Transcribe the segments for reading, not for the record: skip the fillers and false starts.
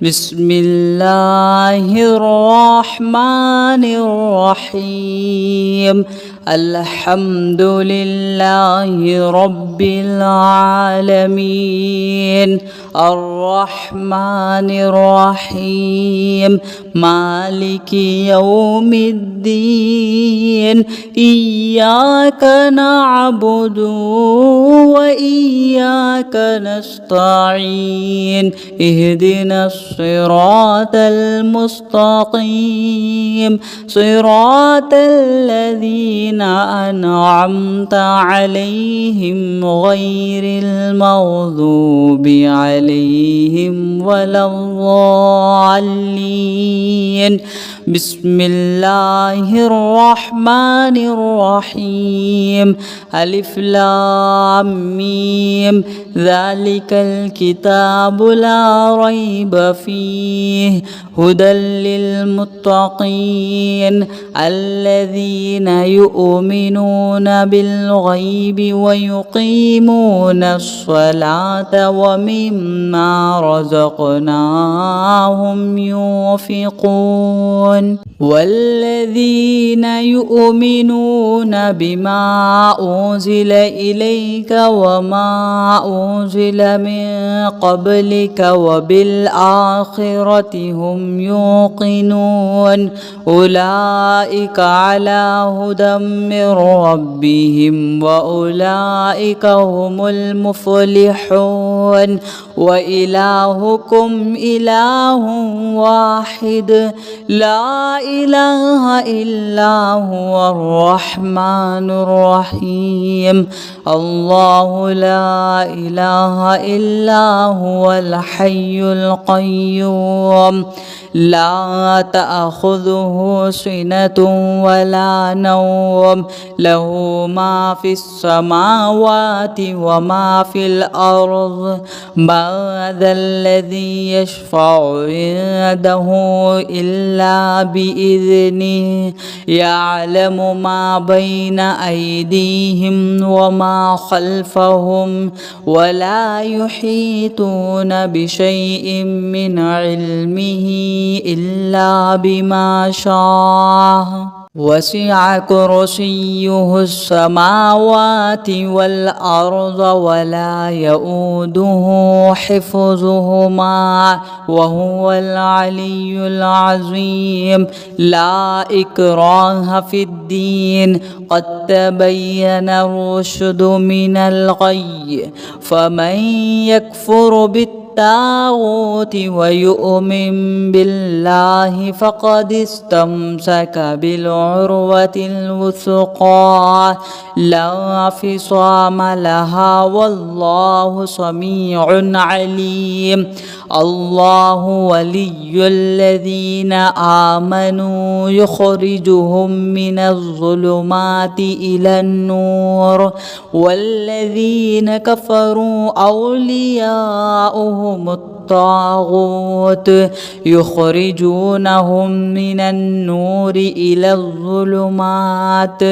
بسم الله الرحمن الرحيم. الحمد لله رب العالمين الرحمن الرحيم مالك يوم الدين. إياك نعبد وإياك نستعين. اهدنا الصراط المستقيم صراط الذين أنعمت عليهم غير المغضوب عليهم ولا الضالين. بسم الله الرحمن الرحيم. ألف لام ميم. ذلك الكتاب لا ريب فيه هدى للمتقين الذين يؤمنون بالغيب ويقيمون الصلاة ومما رزقناهم ينفقون. والذين يؤمنون بما أنزل إليك وما أنزل من قبلك وبالآخرة هم يوقنون. أولئك على هدى من ربهم وأولئك هم المفلحون. وإلهكم إله واحد لا إله إلا هو الرحمن الرحيم. الله لا إله إلا هو الحي القيوم لا تأخذه سنة ولا نوم له ما في السماوات وما في الأرض. من ذا الذي يشفع عنده إلا بإذنه. يعلم ما بين أيديهم وما خلفهم ولا يحيطون بشيء من علمه إلا بما شاء. وسع كرسيه السماوات والأرض ولا يؤوده حفظهما وهو العلي العظيم. لا إكراه في الدين قد تبين الرشد من الغي. فمن يكفر بالطاغوت ويؤمن بالله فقد استمسك بالعروة الوثقى لا انفصام لها والله سميع عليم. الله ولي الذين آمنوا يخرجهم من الظلمات إلى النور والذين كفروا أولياؤهم الطاغوت يخرجونهم من النور إلى الظلمات.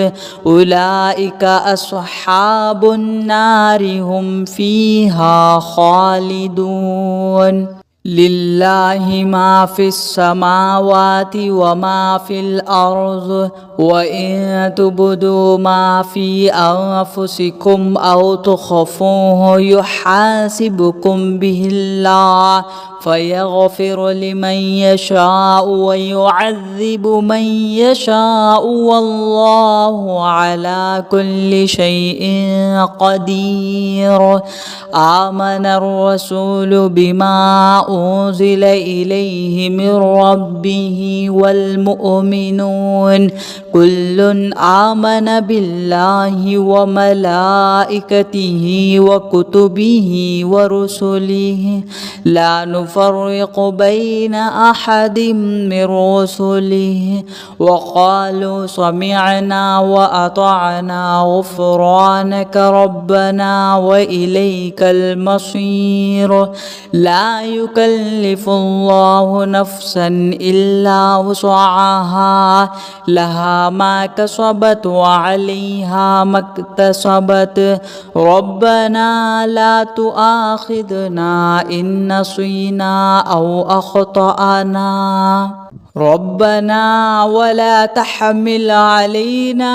أولئك أصحاب النار هم فيها خالدون. لله ما في السماوات وما في الأرض. وإن تبدوا ما في أنفسكم أو تخفوه يحاسبكم به الله فيغفر لمن يشاء ويعذب من يشاء والله على كل شيء قدير. آمن الرسول بما أنزل إليه من ربه والمؤمنون كل آمن بالله وملائكته وكتبه ورسله لا نفرق بين أحد من رسله وقالوا سمعنا وأطعنا غفرانك ربنا وإليك المصير. لا يكلف يكلف الله نفسا إلا وسعها لها ما كسبت وعليها ما اكتسبت ربنا لا تؤاخذنا إن نسينا أو أخطأنا ربنا ولا تحمل علينا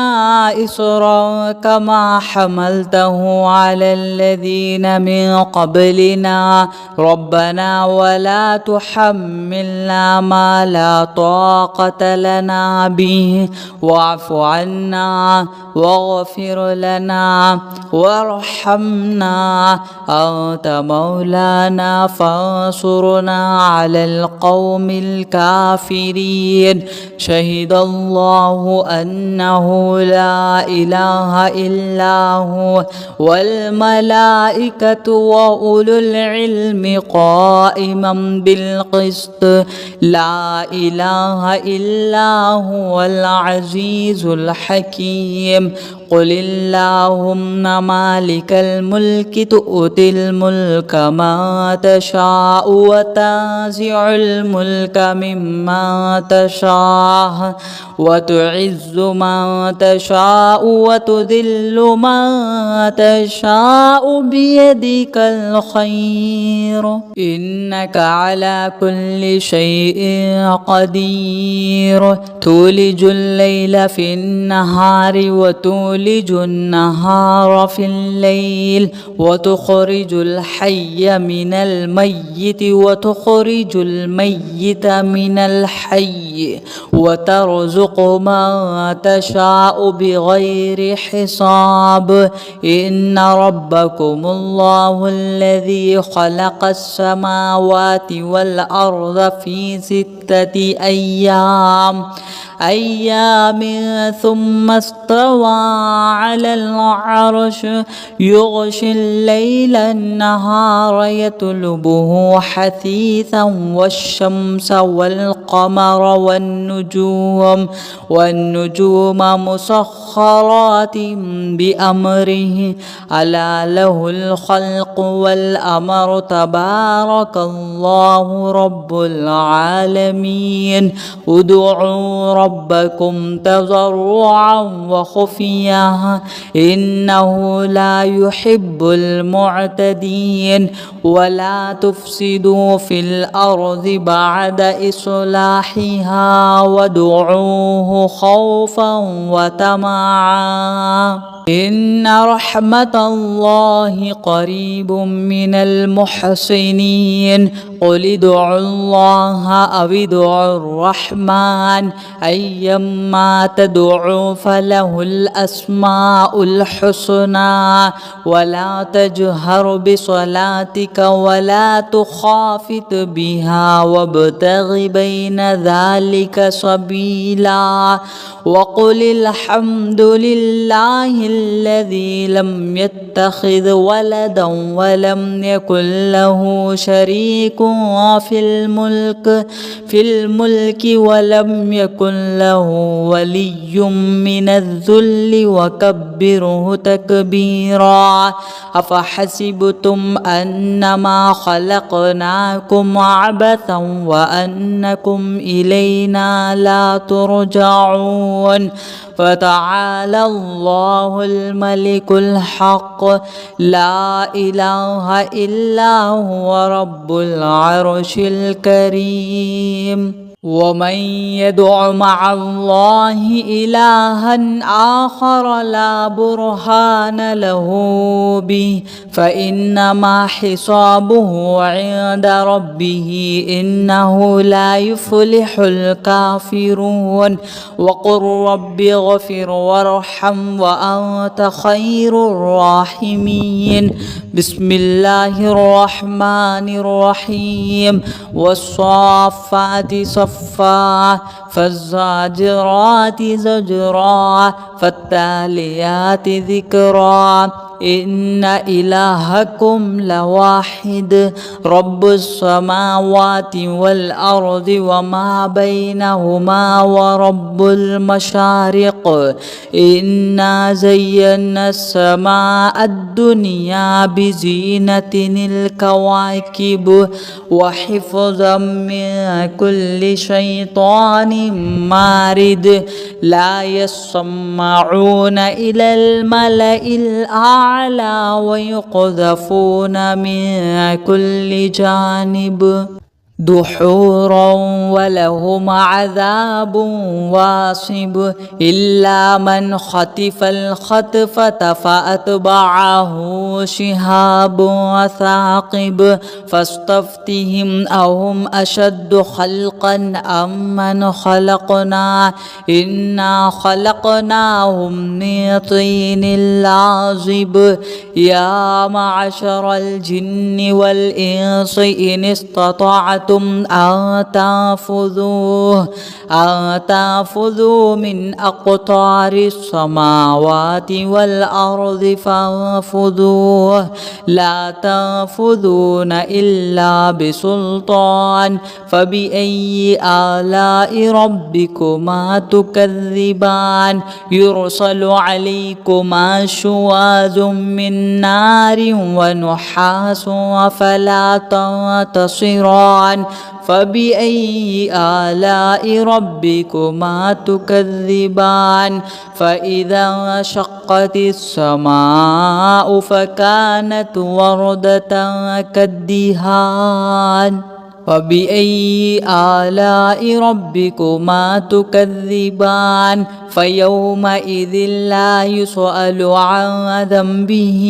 إصرا كما حملته على الذين من قبلنا ربنا ولا تحملنا ما لا طاقة لنا به واعف عنا واغفر لنا وارحمنا أنت مولانا فانصرنا على القوم الكافرين شهد الله أنه لا إله إلا هو والملائكة وأولو العلم قائما بالقسط لا إله إلا هو العزيز الحكيم قل اللهم مالك الملك تؤتي الملك ما تشاء وتنزع الملك مما تشاء وتعز من تشاء وتذل من تشاء بيدك الخير إنك على كل شيء قدير تولج الليل في النهار وتولج النهار في الليل وتخرج الحي من الميت وتخرج الميت من الحي وترزق من تشاء بغير حساب إن ربكم الله الذي خلق السماوات والأرض في 6 أيام ثم استوى على العرش يغشي الليل النهار يطلبه حثيثا والشمس والقمر والنجوم مسخرات بأمره ألا له الخلق والأمر تبارك الله رب العالمين ادعوا ربكم تضرعا وخفيا إنه لا يحب المعتدين ولا تفسدوا في الأرض بعد إصلاحها وادعوه خوفا وطمعا إن رحمة الله قريب من المحسنين قل ادعوا الله أو ادعوا الرحمن أيما تدعوا فله الأسماء الحسنى ولا تجهر بصلاتك ولا تخافت بها وابتغ بين ذلك سبيلا وقل الحمد لله الذي لم يتخذ ولدا ولم يكن له شريك في الملك ولم يكن له ولي من الذل وكبره تكبيرا أفحسبتم أنما خلقناكم عبثا وأنكم إلينا لا ترجعون فتعالى الله الملك الحق لا إله إلا هو رب العرش الكريم ومن يدع مع الله إلها آخر لا برهان له به فإنما حسابه عند ربه إنه لا يفلح الكافرون وقل رب اغفر وارحم وأنت خير الراحمين بسم الله الرحمن الرحيم والصافات صفا فالزاجرات زجرا فالتاليات ذكرا إن إلهكم لواحد رب السماوات والأرض وما بينهما ورب المشارق إنا زينا السماء الدنيا بزينة الكواكب وحفظا من كل شيطان مارد لا يسمعون إلى الملأ الأعلى ويقذفون من كل جانب دحورا ولهم عذاب واصب إلا من خطف الخطفة فأتبعه شهاب ثاقب فاستفتهم أهم أشد خلقا أم من خلقنا إنا خلقناهم من طين لازب يا معشر الجن والإنس إن استطعتم أن تنفذوا من أقطار السماوات والأرض فانفذوا لا تنفذون إلا بسلطان فبأي آلاء ربكما تكذبان يرسل عليكما شواظ من نار ونحاس فلا تنتصران فبأي آلاء ربكما تكذبان فإذا انشقت السماء فكانت وردة كالدهان فبأي آلاء ربكما تكذبان فيومئذ لا يسأل عن ذنبه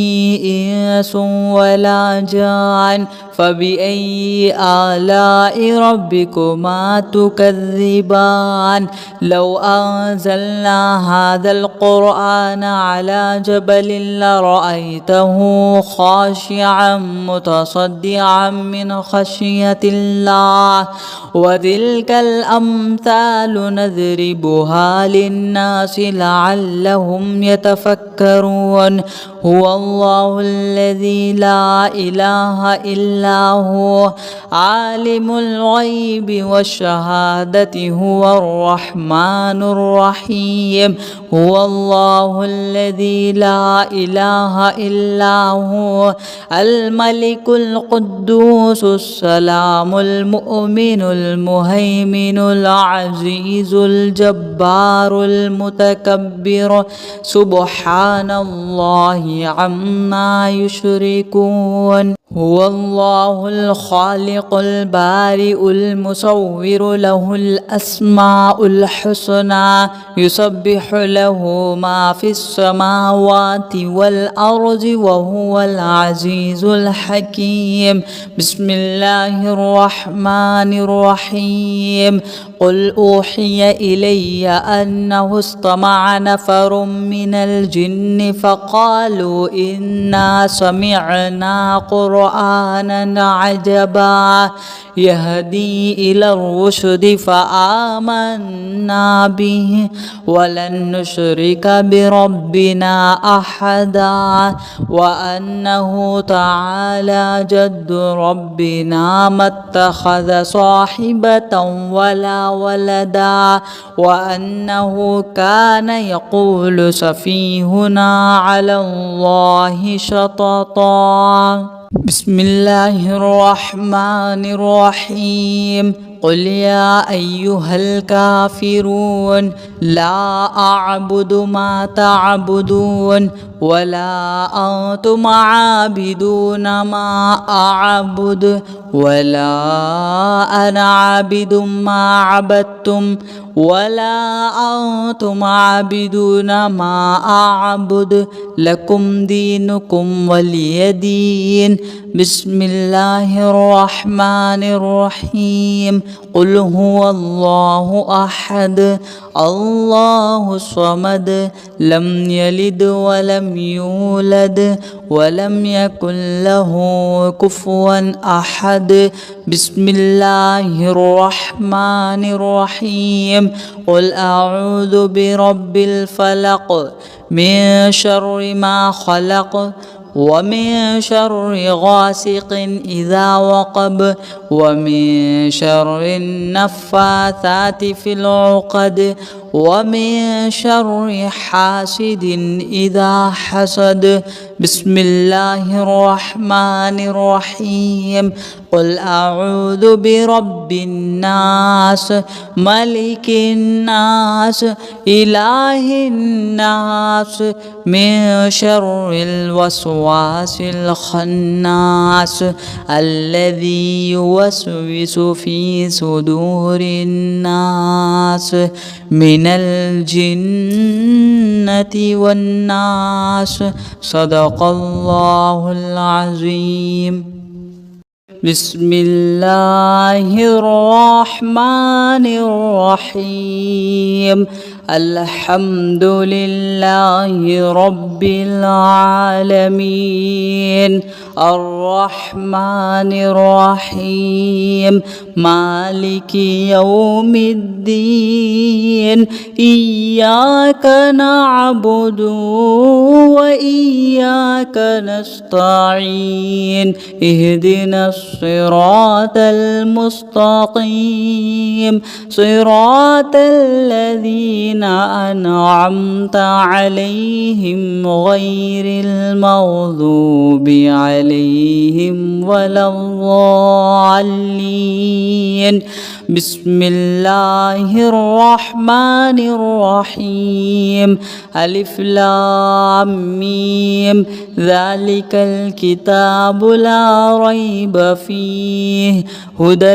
إنس ولا جان فبأي آلاء ربكما تكذبان لو أنزلنا هذا القرآن على جبل لرأيته خاشعا متصدعا من خشية الله وتلك الأمثال نضربها للناس لعلهم يتفكرون هو الله الذي لا إله إلا هو عالم الغيب والشهادة هو الرحمن الرحيم هو الله الذي لا إله إلا هو الملك القدوس السلام المؤمن المهيمن العزيز الجبار المتكبر سبحان الله عما يشركون هو الله الخالق البارئ المصور له الأسماء الحسنى يسبح له ما في السماوات والأرض وهو العزيز الحكيم بسم الله الرحمن الرحيم قل أوحي إلي أنه استمع نفر من الجن فقالوا إنا سمعنا قرآنا عجبا يهدي إلى الرشد فآمنا به ولن نشرك بربنا أحدا وأنه تعالى جد ربنا ما اتخذ صاحبة ولا ولدا وأنه كان يقول سفيهنا على الله شططا بسم الله الرحمن الرحيم قل يا أيها الكافرون لا أعبد ما تعبدون ولا أنتم عابدون ما أعبد ولا أنا عابد ما عبدتم ولا أنتم عابدون ما أعبد لكم دينكم ولي دين بسم الله الرحمن الرحيم قل هو الله أحد الله الصمد لم يلد ولم يولد ولم يكن له كفوا أحد بسم الله الرحمن الرحيم قل أعوذ برب الفلق من شر ما خلق ومن شر غاسق إذا وقب ومن شر النفاثات في العقد ومن شر حاسد إذا حسد. بسم الله الرحمن الرحيم. قل أعوذ برب الناس ملك الناس إله الناس من شر الوسواس الخناس الذي يوسوس في صدور الناس من الجنة والناس. صدق الله العظيم. بسم الله الرحمن الرحيم. الحمد لله رب العالمين الرحمن الرحيم مالك يوم الدين. إياك نعبد وإياك نستعين. اهدنا الصراط المستقيم صراط الذين أنعمت عليهم غير المغضوب عليهم ولا الضالين. بسم الله الرحمن الرحيم. ألف لام ميم. ذلك الكتاب لا ريب فيه هدى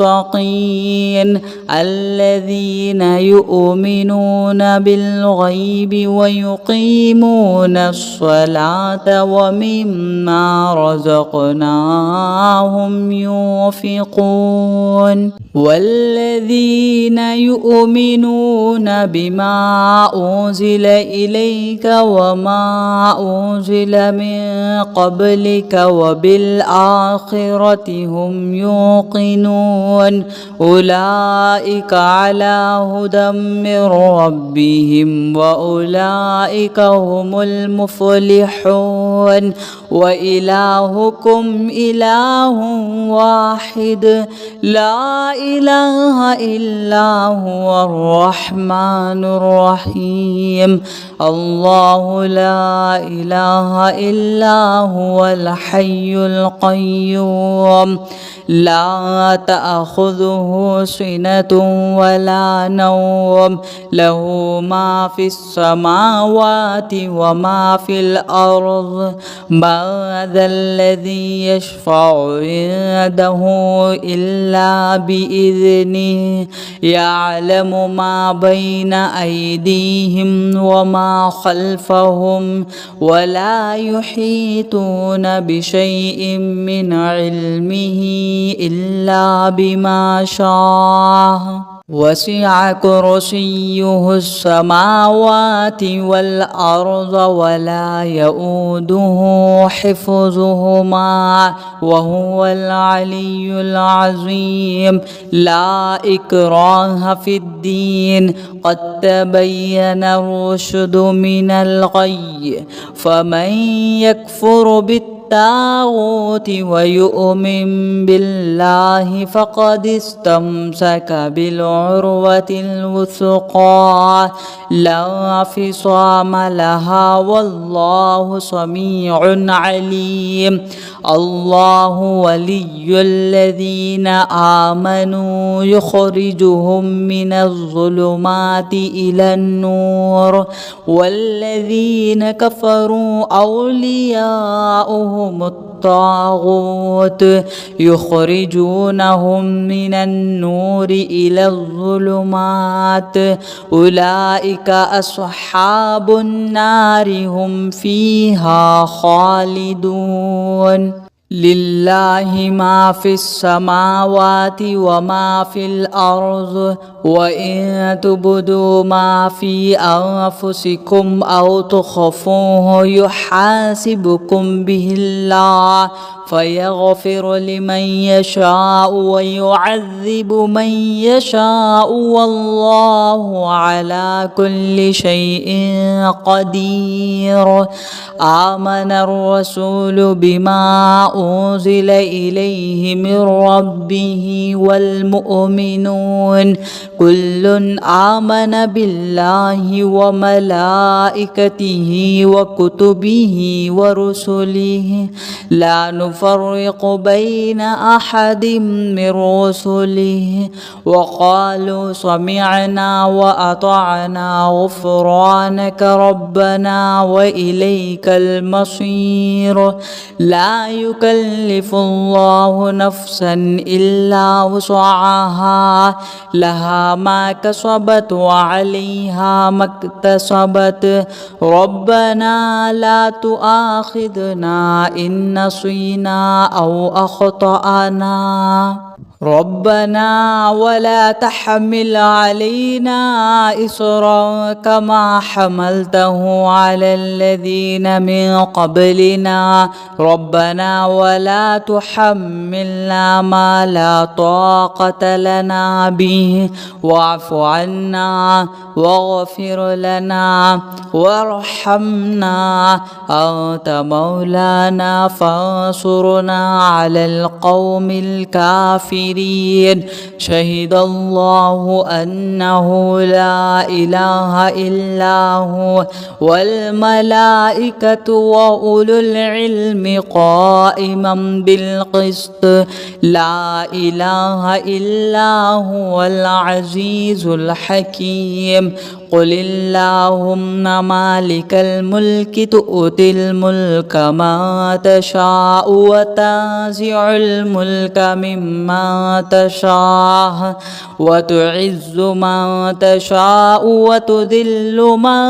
للمتقين الذين يؤمنون بالغيب ويقيمون الصلاة ومما رزقناهم ينفقون. والذين يؤمنون بما أنزل إليك وما أنزل من قبلك وبالآخرة هم يوقنون. أولئك على هدى من ربهم وأولئك هم المفلحون. وإلهكم إله واحد لا إله إلا هو الرحمن الرحيم. الله لا إله إلا هو الحي القيوم لا تأخذه سنة ولا نوم له ما في السماوات وما في الأرض. من ذا الذي يشفع عنده إلا بإذنه. يعلم ما بين أيديهم وما خلفهم ولا يحيطون بشيء من علمه إلا بما شاء. وسع كرسيه السماوات والأرض ولا يؤوده حفظهما وهو العلي العظيم. لا إكراه في الدين قد تبين الرشد من الغي. فمن يكفر بالطاغوت ويؤمن بالله فقد استمسك بالعروة الوثقى لا انفصام لها والله سميع عليم. الله ولي الذين آمنوا يخرجهم من الظلمات إلى النور والذين كفروا أولياؤهم الطاغوت يخرجونهم من النور إلى الظلمات. أولئك أصحاب النار هم فيها خالدون. لله ما في السماوات وما في الأرض وإن تبدوا ما في أنفسكم أو تخفوه يحاسبكم به الله فيغفر لمن يشاء ويعذب من يشاء والله على كل شيء قدير. آمن الرسول بما أنزل إليه من ربه والمؤمنون كل آمن بالله وملائكته وكتبه ورسله لا نفرق بين أحد من رسله وقالوا سمعنا وأطعنا غفرانك ربنا وإليك المصير. لا يكلف الله نفسا إلا وسعها لها ما كسبت وعليها ما اكتسبت ربنا لا تؤاخذنا إن نسينا أو أخطأنا ربنا ولا تحمل علينا إصرا كما حملته على الذين من قبلنا ربنا ولا تحملنا ما لا طاقة لنا به واعف عنا واغفر لنا وارحمنا أنت مولانا فانصرنا على القوم الكافرين. شهد الله أنه لا إله إلا هو والملائكة وأولو العلم قائما بالقسط لا إله إلا هو العزيز الحكيم. قل اللهم مالك الملك تؤتي الملك ما تشاء وتنزع الملك ممن تشاء وتعز من تشاء وتذل من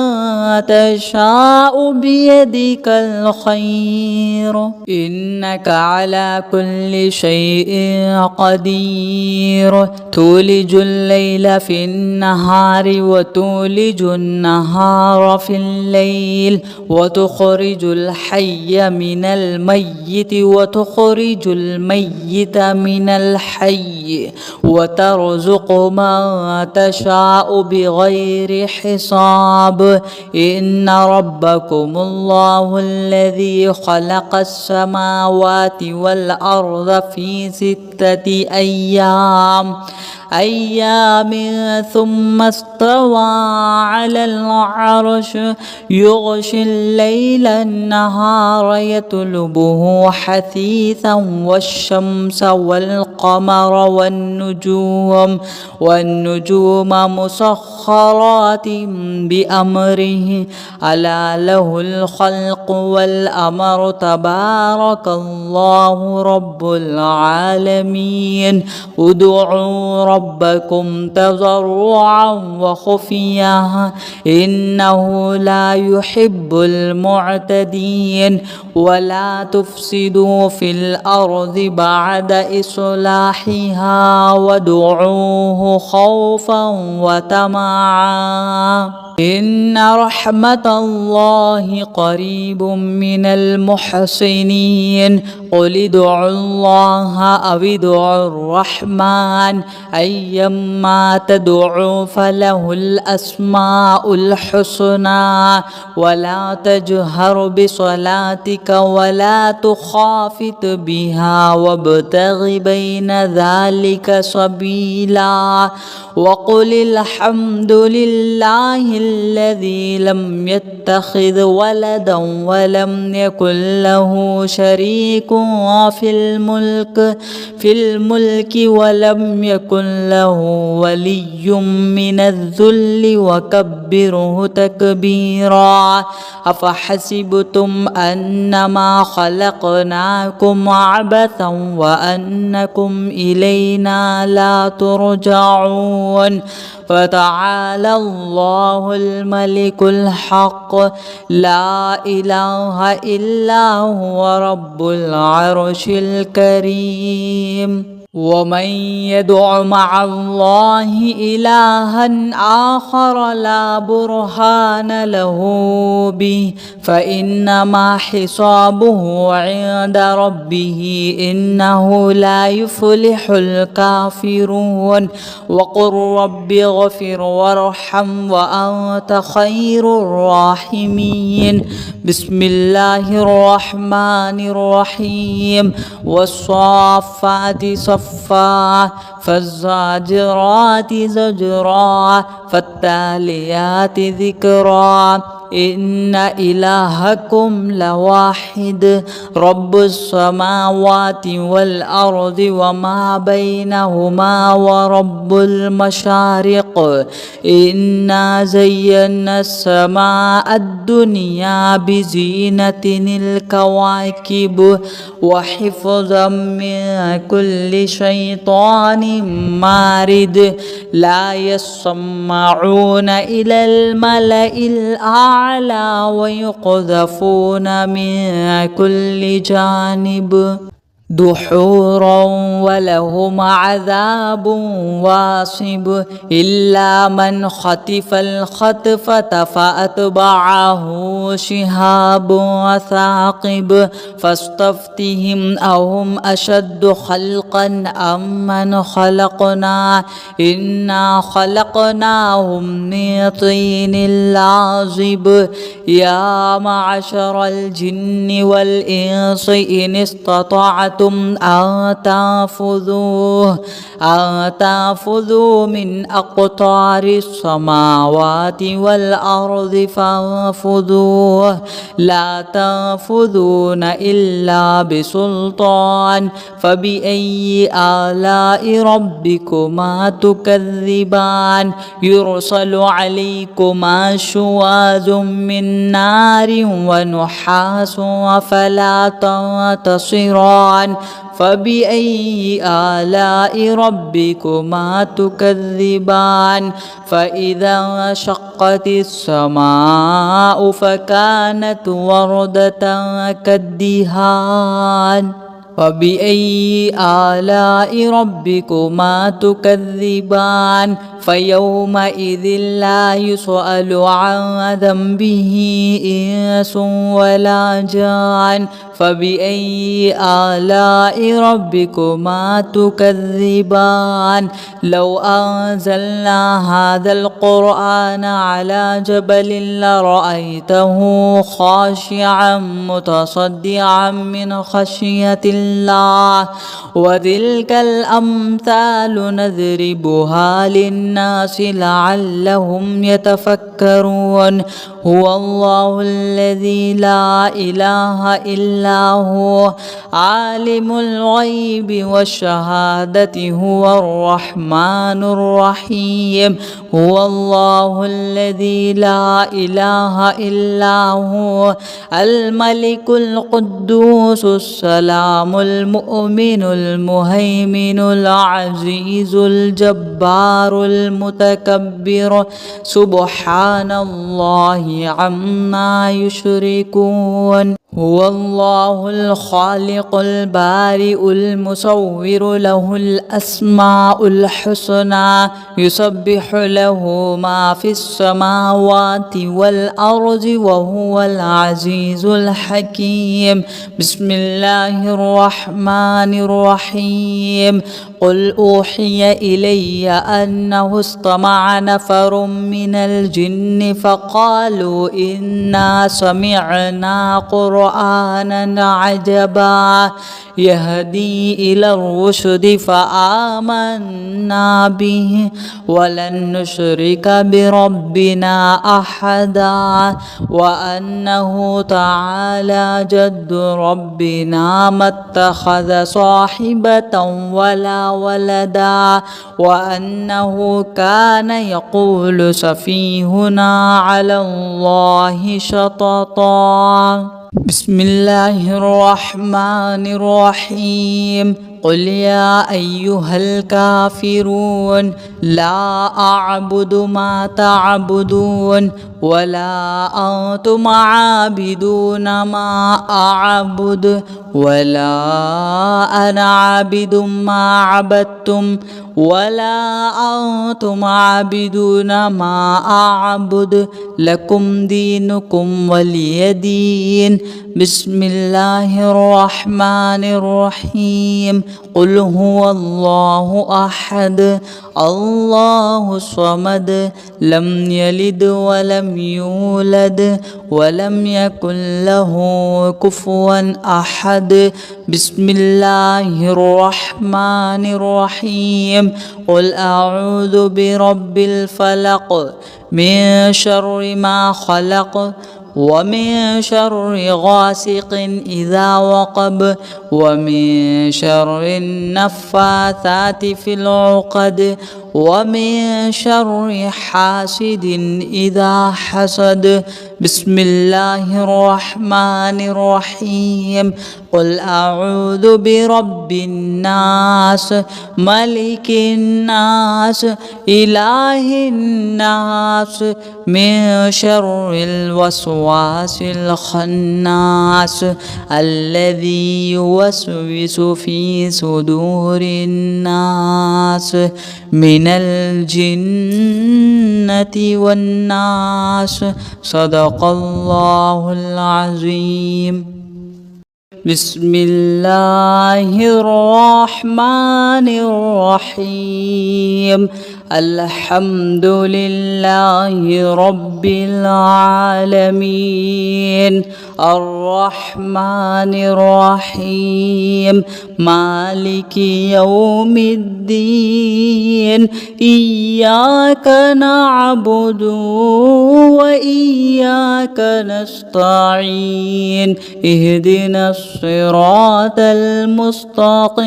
تشاء بيدك الخير إنك على كل شيء قدير. تولج الليل في النهار وتولج النهار في الليل وتخرج الحي من الميت وتخرج الميت من الحي وترزق من تشاء بغير حساب. إن ربكم الله الذي خلق السماوات والأرض في 6 أيام ثم استوى على العرش يغشي الليل النهار يطلبه حثيثا والشمس والقمر والنجوم مسخرات بأمره ألا له الخلق والأمر تبارك الله رب العالمين. ادعوا ربكم تضرعا وخفيا إنه لا يحب المعتدين. ولا تفسدوا في الأرض بعد إصلاحها وادعوه خوفا وطمعا إن رحمة الله قريب من المحسنين. قل ادعوا الله أو ادعوا الرحمن أيما تدعوا فله الأسماء الحسنى. ولا تجهر بصلاتك ولا تخافت بها وابتغ بين ذلك سبيلا. وقل الحمد لله الذي لم يتخذ ولدا ولم يكن له شريك في الملك ولم يكن له ولي من الذل وكبره تكبيرا. أفحسبتم أنما خلقناكم عبثا وأنكم إلينا لا ترجعون. فتعالى الله الله الملك الحق لا إله إلا هو رب العرش الكريم. ومن يدع مع الله إلها آخر لا برهان له به فإنما حسابه عند ربه إنه لا يفلح الكافرون. وقل رب اغفر وارحم وأنت خير الراحمين. بسم الله الرحمن الرحيم. والصافات صفا فالزاجرات زجرا فالتاليات ذكرا إن إلهكم لواحد رب السماوات والأرض وما بينهما ورب المشارق. إنا زينا السماء الدنيا بزينة الكواكب وحفظا من كل شيطان مارد لا يسمعون إلى الملأ الأعلى ويقذفون من كل جانب دحورا ولهم عذاب واصب إلا من خطف الخطفة فأتبعه شهاب ثاقب فاستفتهم أهم أشد خلقا أم من خلقنا إنا خلقناهم من طين لازب. يا معشر الجن والإنس إن استطعتم أن تنفذوا من أقطار السماوات والأرض فانفذوا لا تنفذون إلا بسلطان. فبأي آلاء ربكما تكذبان يرسل عليكما شواظ من نار ونحاس فلا تنتصران. فبأي آلاء ربكما تكذبان. فإذا انشقت السماء فكانت وردة كالدهان. فبأي آلاء ربكما تكذبان. فيومئذ لا يسأل عن ذنبه إنس ولا جان. فبأي آلاء ربكما تكذبان. لو أنزلنا هذا القرآن على جبل لرأيته خاشعا متصدعا من خشية الله. وتلك الأمثال نضربها للناس لعلهم يتفكرون. هو الله الذي لا إله إلا هو عالم الغيب والشهادة هو الرحمن الرحيم. هو الله الذي لا إله إلا هو الملك القدوس السلام المؤمن المهيمن العزيز الجبار المتكبر سبحان الله عما يشركون. هو الله الخالق البارئ المصور له الأسماء الحسنى يسبح له ما في السماوات والأرض وهو العزيز الحكيم. بسم الله الرحمن الرحيم. قل أوحي إلي أنه استمع نفر من الجن فقالوا إنا سمعنا قرآنا عجبا يهدي إلى الرشد فآمنا به ولن نشرك بربنا أحدا. وأنه تعالى جد ربنا ما اتخذ صاحبة ولا ولدا. وأنه كان يقول سفيهنا على الله شططا. بسم الله الرحمن الرحيم. قل يا أيها الكافرون لا أعبد ما تعبدون ولا أنتم عابدون ما أعبد ولا أنا عابد ما عبدتم ولا أنتم عابدون ما أعبد لكم دينكم ولي دين. بسم الله الرحمن الرحيم. قل هو الله أحد الله الصمد لم يلد ولم يولد ولم يكن له كفوا أحد. بسم الله الرحمن الرحيم. قل أعوذ برب الفلق من شر ما خلق ومن شر غاسق إذا وقب ومن شر النفاثات في العقد ومن شر حاسد إذا حسد. بسم الله الرحمن الرحيم. قل أعوذ برب الناس ملك الناس إله الناس من شر الوسواس الخناس الذي يوسوس في صدور الناس من الجنة والناس. صدق الله العظيم. بسم الله الرحمن الرحيم. الحمد لله رب العالمين الرحمن الرحيم مالك يوم الدين. إياك نعبد وإياك نستعين. اهدنا الصراط المستقيم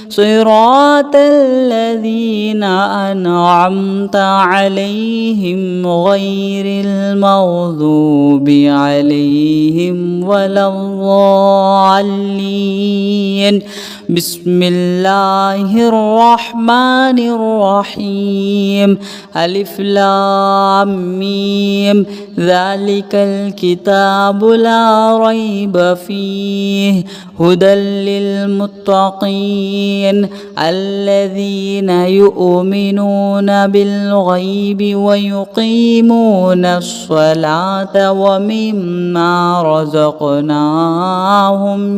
صراط الذين أنعمت عليهم غير المغضوب عليهم ولا الضالين. بسم الله الرحمن الرحيم. ألف لام ميم. ذلك الكتاب لا ريب فيه هدى للمتقين الذين يؤمنون بالغيب ويقيمون الصلاة ومما رزقناهم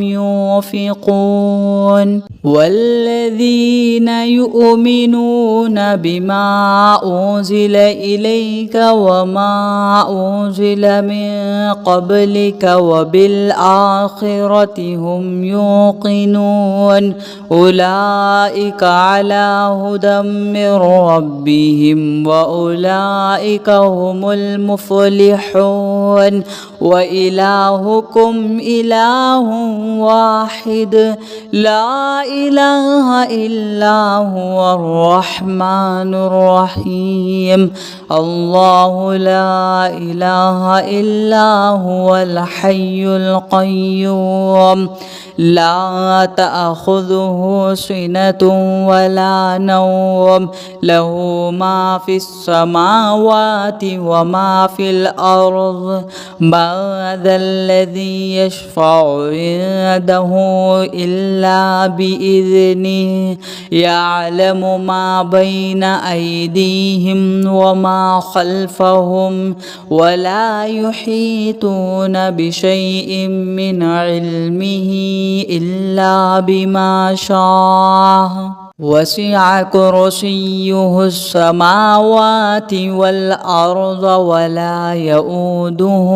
ينفقون. والذين يؤمنون بما أنزل إليك وما أنزل من قبلك وبالآخرة هم يوقنون. أولئك على هدى من ربهم وأولئك هم المفلحون. وإلهكم إله واحد لا إله إلا هو الرحمن الرحيم. الله لا إله إلا هو الحي القيوم لا تأخذه سنة ولا نوم له ما في السماوات وما في الأرض. من ذا الذي يشفع عنده إلا بإذنه. يعلم ما بين أيديهم وما خلفهم ولا يحيطون بشيء من علمه إلا بما شاء. وسع كرسيه السماوات والأرض ولا يؤوده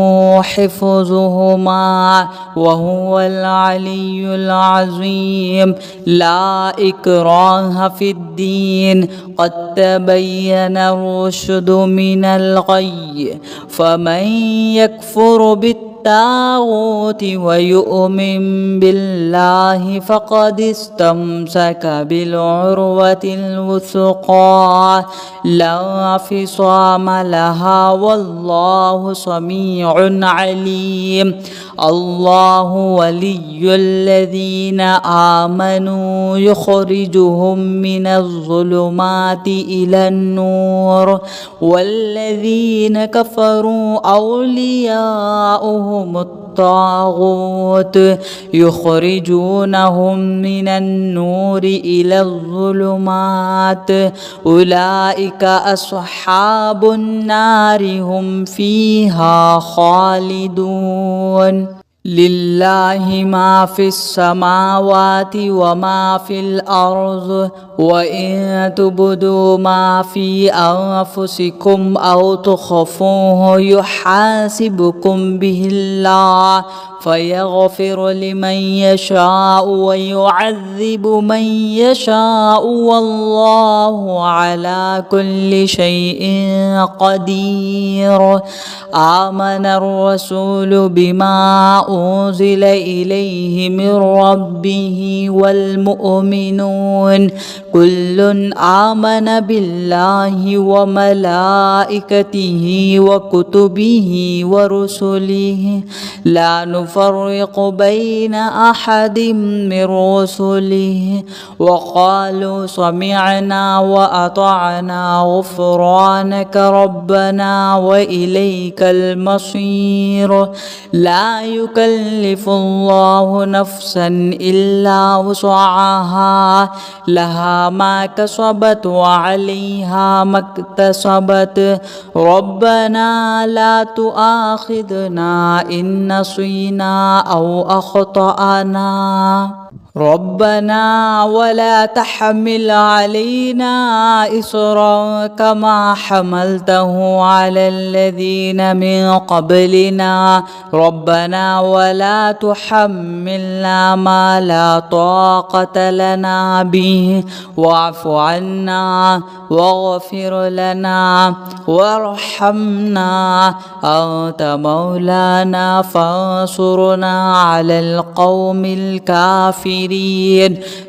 حفظهما وهو العلي العظيم. لا إكراه في الدين قد تبين الرشد من الغي. فمن يكفر بالتوحيد الطاغوت ويؤمن بالله فقد استمسك بالعروة الوثقى لا انفصام لها والله سميع عليم. الله ولي الذين آمنوا يخرجهم من الظلمات إلى النور والذين كفروا أولياؤهم الطاغوت يخرجونهم من النور إلى الظلمات أولئك أصحاب النار هم فيها خالدون. لله ما في السماوات وما في الأرض وإن تبدوا ما في أنفسكم أو تخفوه يحاسبكم به الله فيغفر لمن يشاء ويعذب من يشاء والله على كل شيء قدير. آمن الرسول بما أنزل إليه من ربه والمؤمنون كل آمن بالله وملائكته وكتبه ورسله لا نفرق بين أحد من رسله وقالوا سمعنا وأطعنا غفرانك ربنا وإليك المصير. لا يكلف الله نفسا إلا وسعها لها ما كسبت وعليها ما اكتسبت ربنا لا تؤاخذنا إن نسينا أو أخطأنا ربنا ولا تحمل علينا إصرا كما حملته على الذين من قبلنا ربنا ولا تحملنا ما لا طاقة لنا به واعف عنا واغفر لنا وارحمنا أنت مولانا فانصرنا على القوم الكافرين.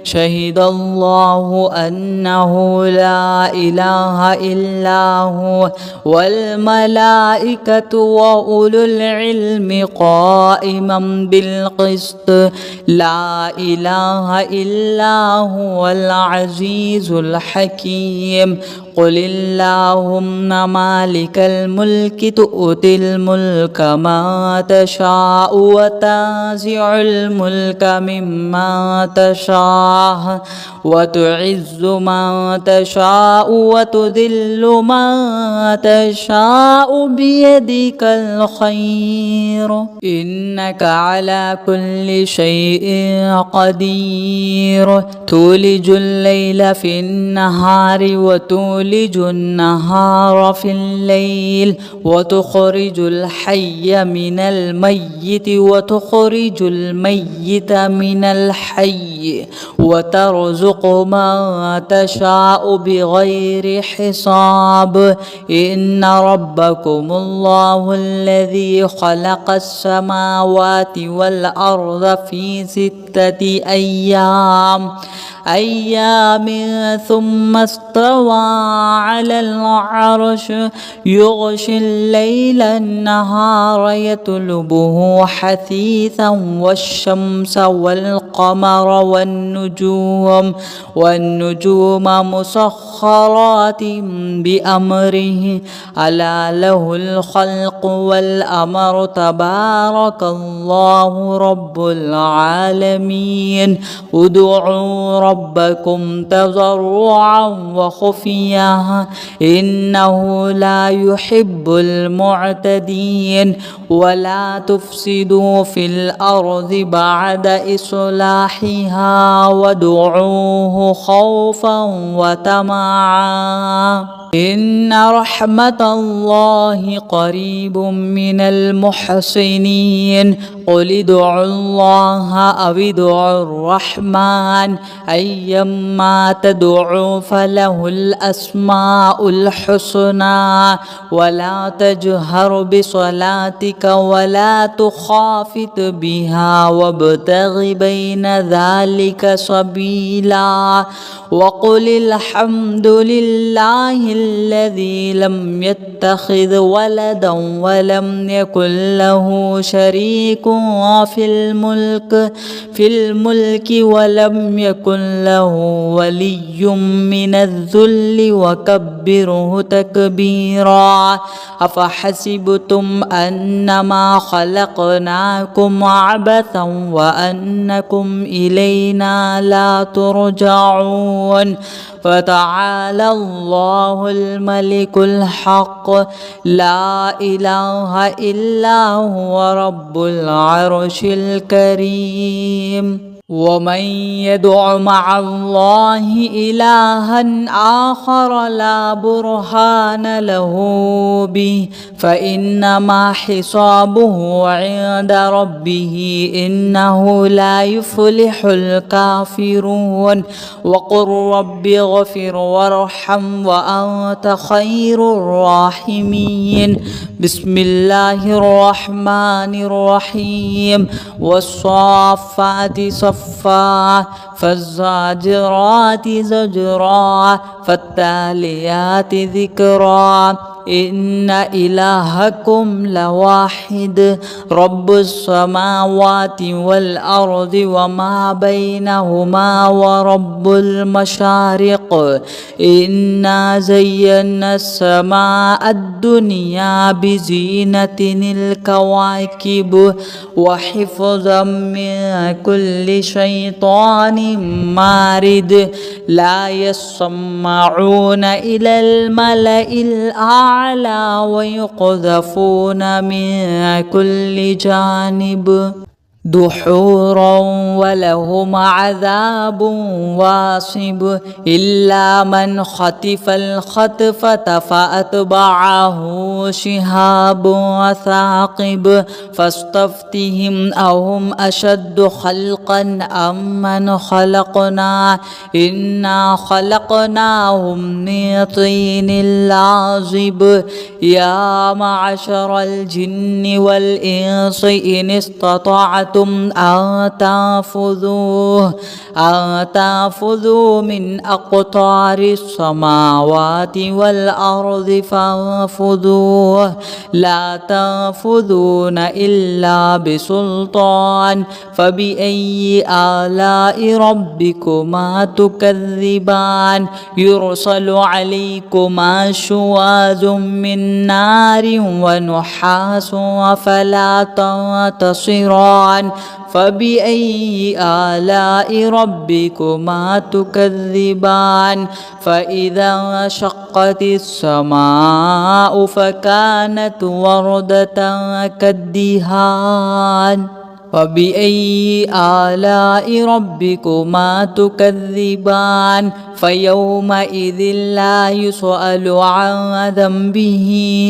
شهد الله أنه لا إله إلا هو والملائكة وأولو العلم قائما بالقسط لا إله إلا هو العزيز الحكيم. قل اللهم مالك الملك تؤتي الملك ما تشاء وتنزع الملك ممن تشاء وتعز من تشاء وتذل من تشاء بيدك الخير إنك على كل شيء قدير. تولج الليل في النهار وتولج النهار في الليل وتخرج الحي من الميت وتخرج الميت من الحي وترزق من تشاء بغير حساب. إن ربكم الله الذي خلق السماوات والأرض في 6 أيام ثم استوى على العرش يغشي الليل النهار يطلبه حثيثا والشمس والقمر والنجوم مسخرات بأمره ألا له الخلق والأمر تبارك الله رب العالمين. ادعوا ربكم تضرعا وخفيا إنه لا يحب المعتدين. ولا تفسدوا في الأرض بعد إصلاحها وادعوه خوفا وطمعا. إن رحمة الله قريب من المحسنين قل ادعوا الله أو ادعوا الرحمن أيما تدعوا فله الأسماء الحسنى ولا تجهر بصلاتك ولا تخافت بها وابتغ بين ذلك سبيلا وقل الحمد لله الذي لم يتخذ ولدا ولم يكن له شريك في الملك ولم يكن له ولي من الذل وكبره تكبيرا أفحسبتم أنما خلقناكم عبثا وأنكم إلينا لا ترجعون فتعالى الله الملك الحق لا إله إلا هو رب العرش الكريم ومن يدع مع الله إلها آخر لا برهان له به فإنما حسابه عند ربه إنه لا يفلح الكافرون وقل رب اغفر وارحم وأنت خير الراحمين بسم الله الرحمن الرحيم والصافات صفا فالزاجرات زجرا فالتاليات ذكرا إن إلهكم لواحد رب السماوات والأرض وما بينهما ورب المشارق إنا زينا السماء الدنيا بزينة الكواكب وحفظا من كل شيطان مارد لا يسمعون إلى الملأ الأعلى ويقذفون من كل جانب دحورا ولهم عذاب واصب إلا من خطف الخطفة فأتبعه شهاب ثاقب فاستفتهم أهم أشد خلقا أم من خلقنا إنا خلقناهم من طين لازب يا معشر الجن والإنس إن استطعتم أن تنفذوا من أقطار السماوات والأرض فانفذوا لا تنفذون إلا بسلطان فبأي آلاء ربكما تكذبان يرسل عليكما شواظ من نار ونحاس فلا تنتصران فبأي آلاء ربكما تكذبان فإذا انشقت السماء فكانت وردة كالدهان فبأي آلاء ربكما تكذبان فيومئذ لا يسأل عن ذنبه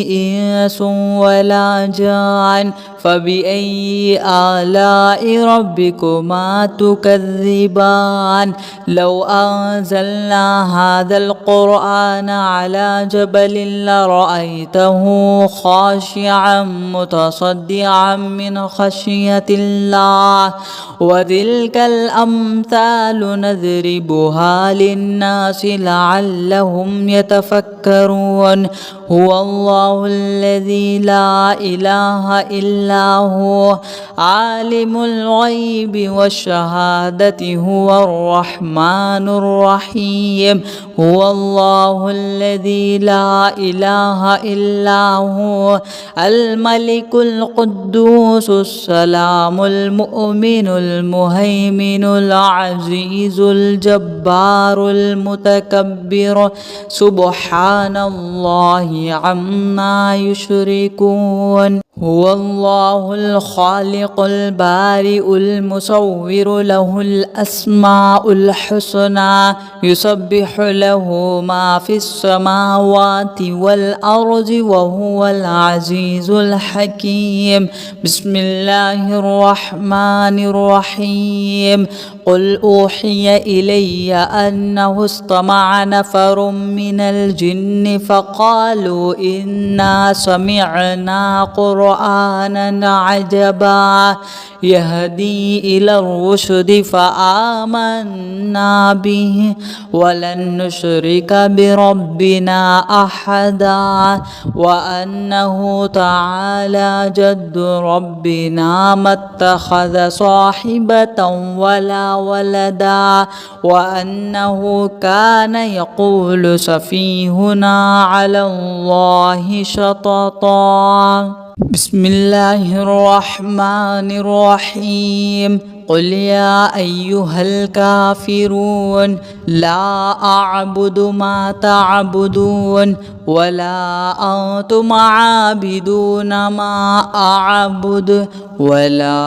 إنس ولا جان فبأي آلاء ربكما تكذبان لو أنزلنا هذا القرآن على جبل لرأيته خاشعا متصدعا من خشية الله وتلك الأمثال نضربها للناس لعلهم يتفكرون هو الله الذي لا إله إلا هو عالم الغيب والشهادة هو الرحمن الرحيم هو الله الذي لا إله إلا هو الملك القدوس السلام المؤمن المهيمن العزيز الجبار المتكبر سبحان الله عما يشركون هو الله الخالق البارئ المصور له الأسماء الحسنى يسبح له ما في السماوات والأرض وهو العزيز الحكيم. بسم الله الرحمن الرحيم. قل أوحي إلي أنه استمع نفر من الجن فقالوا إنا سمعنا قرآنا عجبا يهدي إلى الرشد فآمنا به ولن نشرك بربنا أحدا وأنه تعالى جد ربنا ما اتخذ صاحبة ولا ولدا وأنه كان يقول سفيهنا على الله شططا. بسم الله الرحمن الرحيم. قل يا أيها الكافرون لا أعبد ما تعبدون ولا أنتم عابدون ما أعبد ولا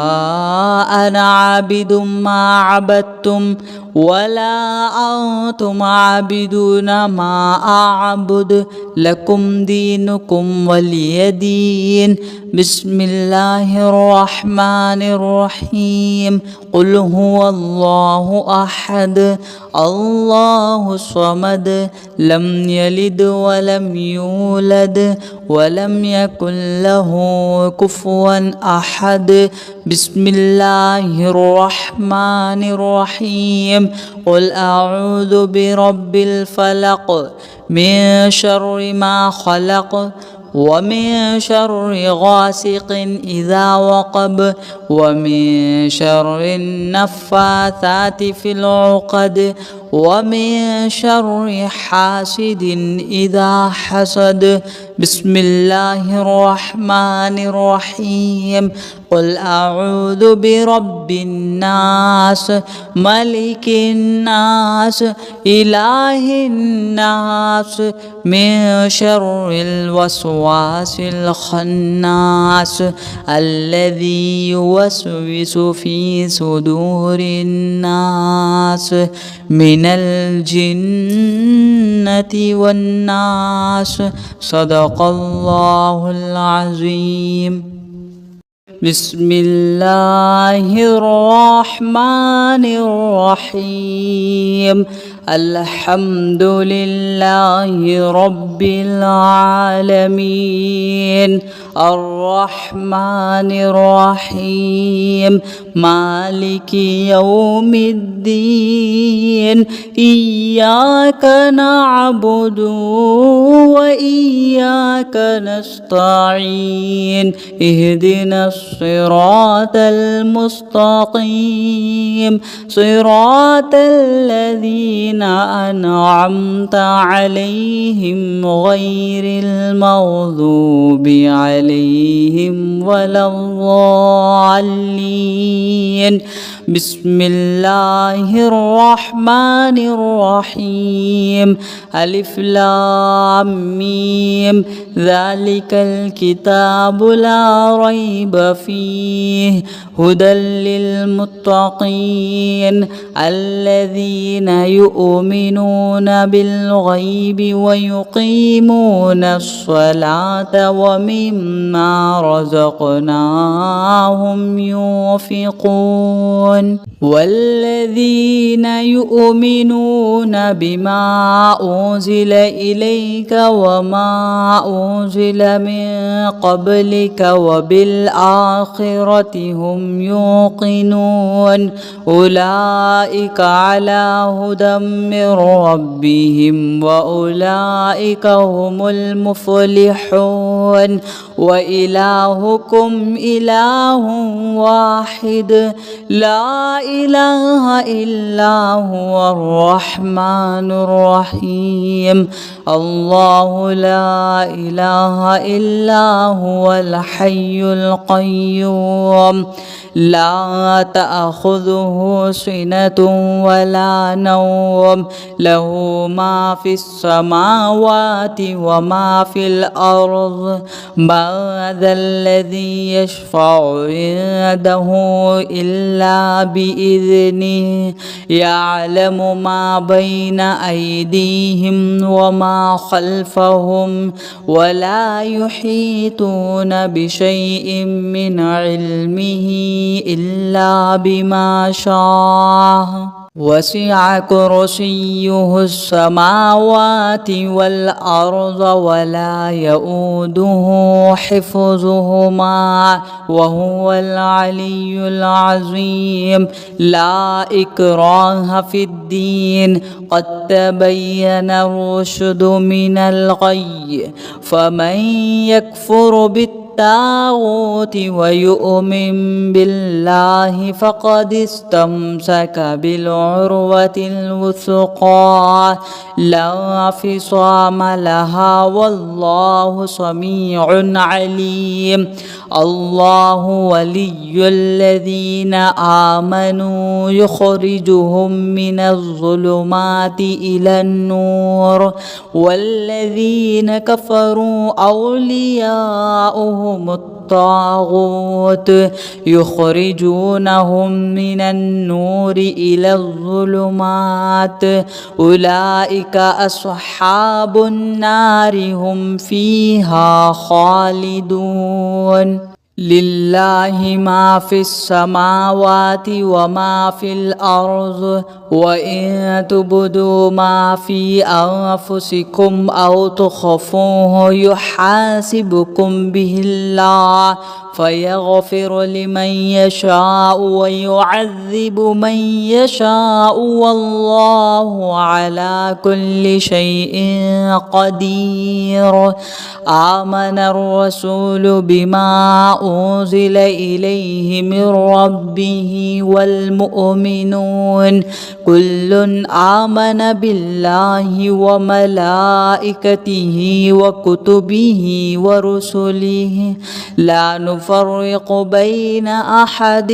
أنا عابد ما عبدتم ولا أنتم عابدون ما أعبد لكم دينكم ولي دين. بسم الله الرحمن الرحيم. قل هو الله أحد الله الصمد لم يلد ولم يولد ولم يكن له كفوا أحد. بسم الله الرحمن الرحيم. قل أعوذ برب الفلق من شر ما خلق ومن شر غاسق إذا وقب ومن شر النفاثات في العقد ومن شر حاسد إذا حسد. بسم الله الرحمن الرحيم. قل أعوذ برب الناس ملك الناس إله الناس من شر الوسواس الخناس الذي يوسوس في صدور الناس من الجنة والناس. صدق الله العظيم. بسم الله الرحمن الرحيم. الحمد لله رب العالمين الرحمن الرحيم مالك يوم الدين إياك نعبد وإياك نستعين اهدنا الصراط المستقيم صراط الذين أنعمت عليهم غير المغضوب عليهم ولا الضالين. بسم الله الرحمن الرحيم. ألف لام ميم ذلك الكتاب لا ريب فيه هدى للمتقين الذين يؤمنون بالغيب ويقيمون الصلاة ومما رزقناهم ينفقون والذين يؤمنون بما أنزل إليك وما أنزل من قبلك وبالآخرة هم يوقنون أولئك على هدى من ربهم وأولئك هم المفلحون. وإلهكم إله واحد لا إله إلا هو الرحمن الرحيم. الله لا إله إلا هو الحي القيوم لا تأخذه سنة ولا نوم عليكم له ما في السماوات وما في الأرض من ذا الذي يشفع عنده إلا بإذنه يعلم ما بين أيديهم وما خلفهم ولا يحيطون بشيء من علمه إلا بما شاء وسع كرسيه السماوات والأرض ولا يؤوده حفظهما وهو العلي العظيم لا إكراه في الدين قد تبين الرشد من الغي فمن يكفر بالطاغوت ويؤمن بالله فقد استمسك بالعروة الوثقى لا انفصام لها والله سميع عليم الله ولي الذين آمنوا يخرجهم من الظلمات إلى النور والذين كفروا أولياؤهم الطاغوت يخرجونهم من النور إلى الظلمات أولئك أصحاب النار هم فيها خالدون لله ما في السماوات وما في الأرض وإن تبدوا ما في أنفسكم أو تخفوه يحاسبكم به الله فيغفر لمن يشاء ويعذب من يشاء والله على كل شيء قدير آمن الرسول بما أنزل إليه من ربه والمؤمنون كل آمن بالله وملائكته وكتبه ورسله لا نفرق بين أحد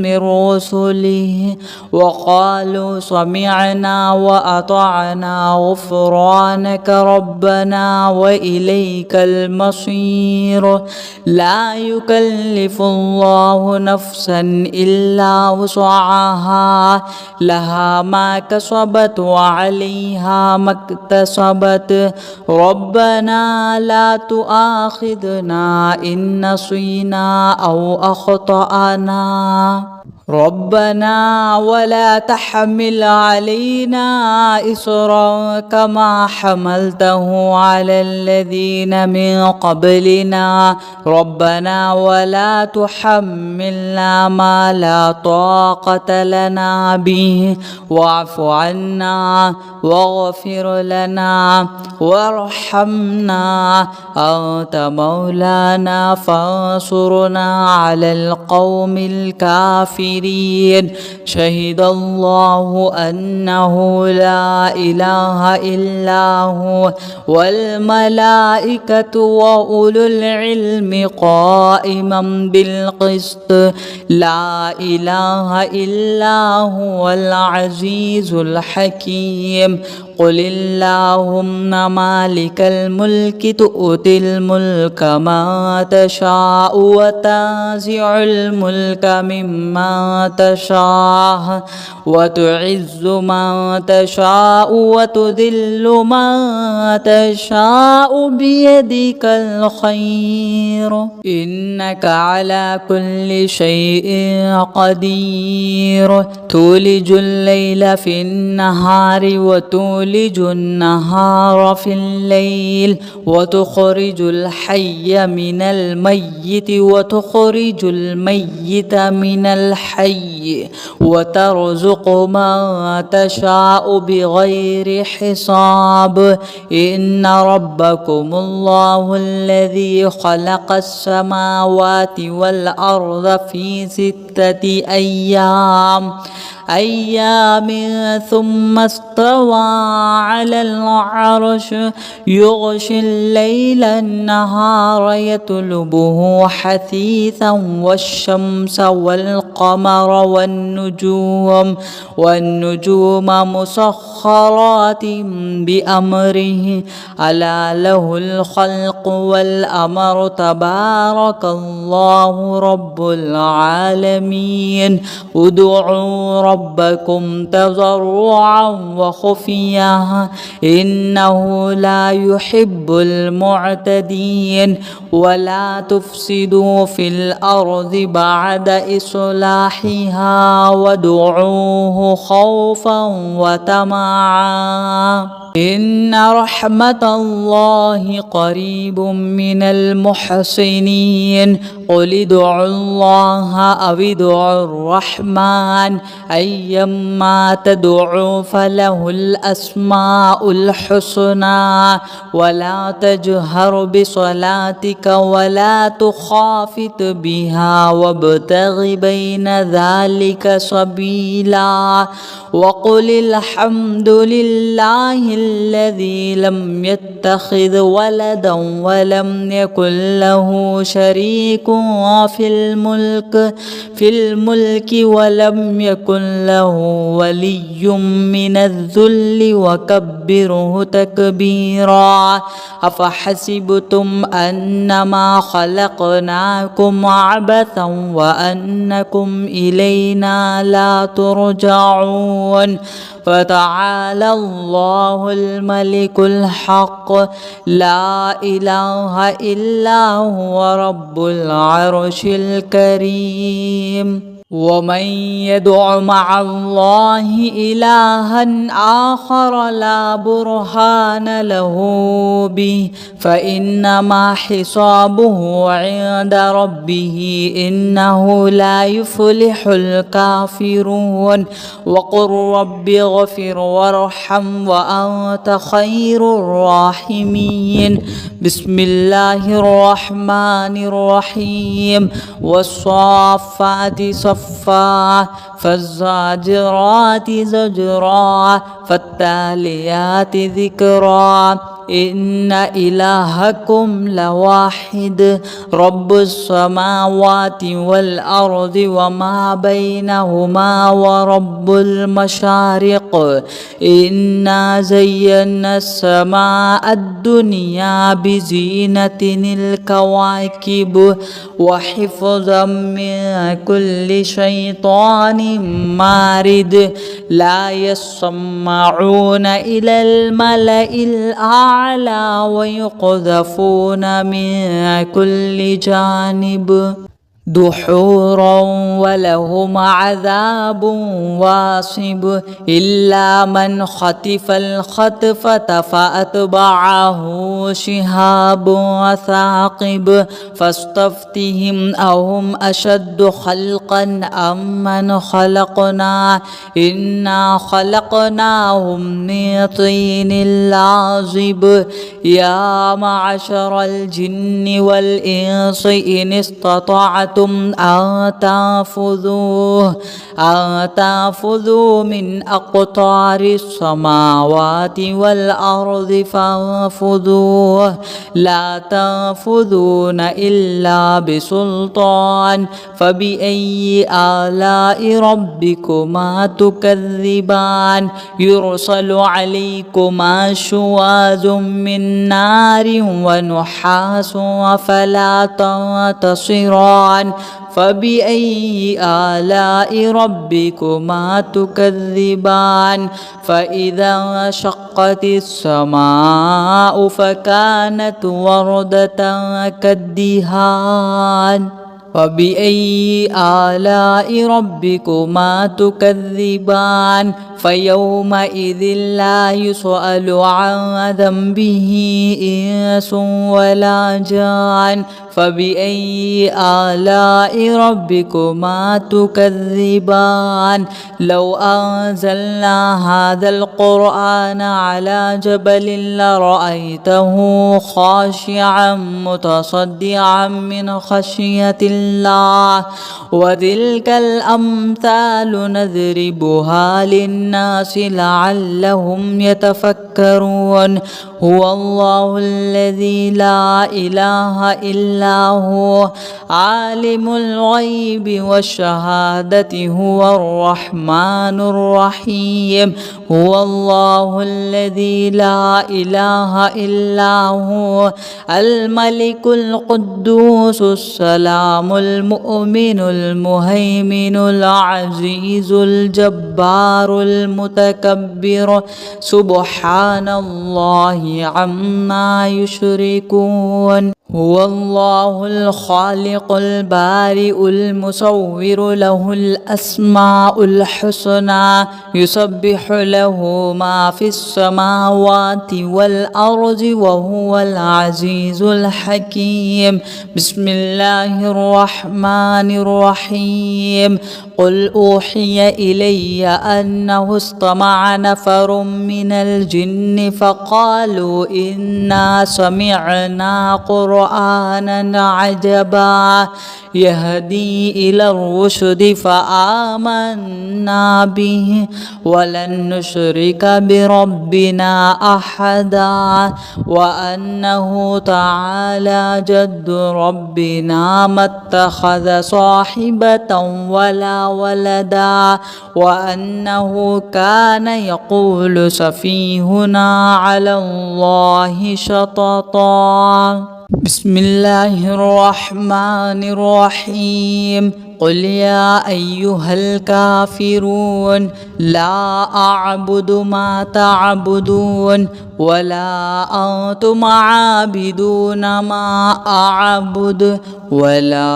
من رسله وقالوا سمعنا وأطعنا غفرانك ربنا وإليك المصير لا يكلف الله نفسا إلا وسعها لها ما كسبت وعليها ما اكتسبت ربنا لا تؤاخذنا إن نسينا أو أخطأنا ربنا ولا تحمل علينا إصرا كما حملته على الذين من قبلنا ربنا ولا تحملنا ما لا طاقة لنا به واعف عنا واغفر لنا وارحمنا أنت مولانا فانصرنا على القوم الكافرين شهد الله أنه لا إله إلا هو والملائكة وأولو العلم قائما بالقسط لا إله إلا هو العزيز الحكيم قل اللهم مالك الملك تؤتي الملك ما تشاء وتنزع الملك ممن تشاء وتعز من تشاء وتذل من تشاء بيدك الخير إنك على كل شيء قدير تولج الليل في النهار وتولج النهار في الليل وتخرج الحي من الميت وتخرج الميت من الحي وترزق من تشاء بغير حساب إن ربكم الله الذي خلق السماوات والأرض في 6 أيام أيام ثم استوى على العرش يغشي الليل النهار يطلبه حثيثا والشمس والقمر والنجوم مسخرات بأمره ألا له الخلق والأمر تبارك الله رب العالمين ادعوا ربكم تضرعا وخفيا إنه لا يحب المعتدين ولا تفسدوا في الأرض بعد إصلاحها وادعوه خوفا وطمعا إن رحمة الله قريب من المحسنين قل ادعوا الله أو ادعوا الرحمن أيما تدعوا فله الأسماء الحسنى ولا تجهر بصلاتك ولا تخافت بها وابتغ بين ذلك سبيلا وقل الحمد لله الذي لم يتخذ ولدا ولم يكن له شريك في الملك ولم يكن له ولي من الذل وكبره تكبيرا أفحسبتم أنما خلقناكم عبثا وأنكم إلينا لا ترجعون فتعالى الله الملك الحق لا إله إلا هو رب العرش الكريم ومن يدع مع الله إلها آخر لا برهان له به فإنما حسابه عند ربه إنه لا يفلح الكافرون وقل رب اغفر وارحم وأنت خير الراحمين بسم الله الرحمن الرحيم والصافات صفا فالزاجرات زجرا فالتاليات ذكرا إن إلهكم لواحد رب السماوات والأرض وما بينهما ورب المشارق إنا زينا السماء الدنيا بزينة الكواكب وحفظا من كل شيطان مارد لا يسمعون إلى الملأ الأعلى ويقذفون من كل جانب دحورا ولهم عذاب واصب إلا من خطف الخطفة فأتبعه شهاب ثاقب فاستفتهم أهم أشد خلقا أم من خلقنا إنا خلقناهم من طين لازب يا معشر الجن والإنس إن استطعتم أن تنفذوا من أقطار السماوات والأرض فانفذوا لا تنفذون إلا بسلطان فبأي آلاء ربكما تكذبان يرسل عليكما شواظ من نار ونحاس فلا تنتصران فبأي آلاء ربكما تكذبان فإذا انشقت السماء فكانت وردة كالدهان فبأي آلاء ربكما تكذبان فيومئذ لا يسأل عن ذنبه إنس ولا جان فبأي آلاء ربكما تكذبان لو أنزلنا هذا القرآن على جبل لرأيته خاشعا متصدعا من خشية الله وتلك الأمثال نضربها للناس لعلهم يتفكرون هو الله الذي لا إله إلا هو عالم الغيب والشهادة هو الرحمن الرحيم هو الله الذي لا إله إلا هو الملك القدوس السلام المؤمن المهيمن العزيز الجبار المتكبر سبحان الله عما يشركون هو الله الخالق البارئ المصور له الأسماء الحسنى يسبح له ما في السماوات والأرض وهو العزيز الحكيم بسم الله الرحمن الرحيم قل أوحي إلي أنه استمع نفر من الجن فقالوا إنا سمعنا قرآنا عجبا يهدي إلى الرشد فآمنا به ولن نشرك بربنا أحدا وأنه تعالى جد ربنا ما اتخذ صاحبة ولا ولدا وأنه كان يقول سفيهنا على الله شططا بسم الله الرحمن الرحيم قل يا أيها الكافرون لا أعبد ما تعبدون ولا أنتم عابدون ما أعبد ولا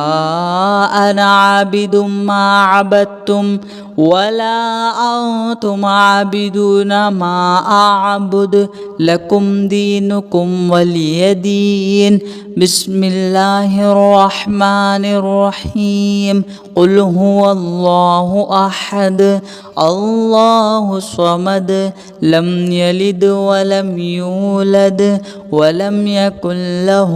أنا عابد ما عبدتم ولا أنتم عابدون ما أعبد لكم دينكم ولي دين بسم الله الرحمن الرحيم قل هو الله أحد الله الصمد لم يلد ولم يولد ولم يكن له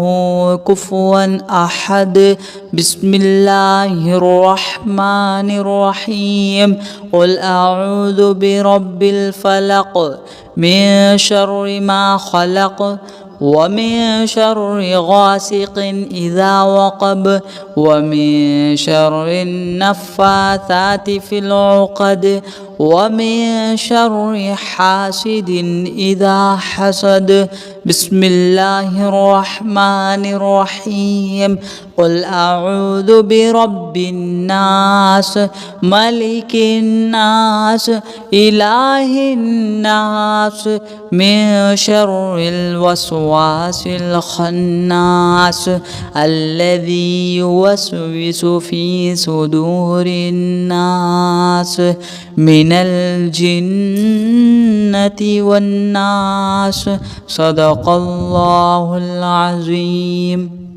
كفوا أحد بسم الله الرحمن الرحيم قل أعوذ برب الفلق من شر ما خلق ومن شر غاسق إذا وقب ومن شر النفاثات في العقد ومن شر حاسد إذا حسد بسم الله الرحمن الرحيم قل أعوذ برب الناس ملك الناس إله الناس من شر الوسواس الخناس الذي يوسوس في صدور الناس من الجنة والناس صدق الله العظيم.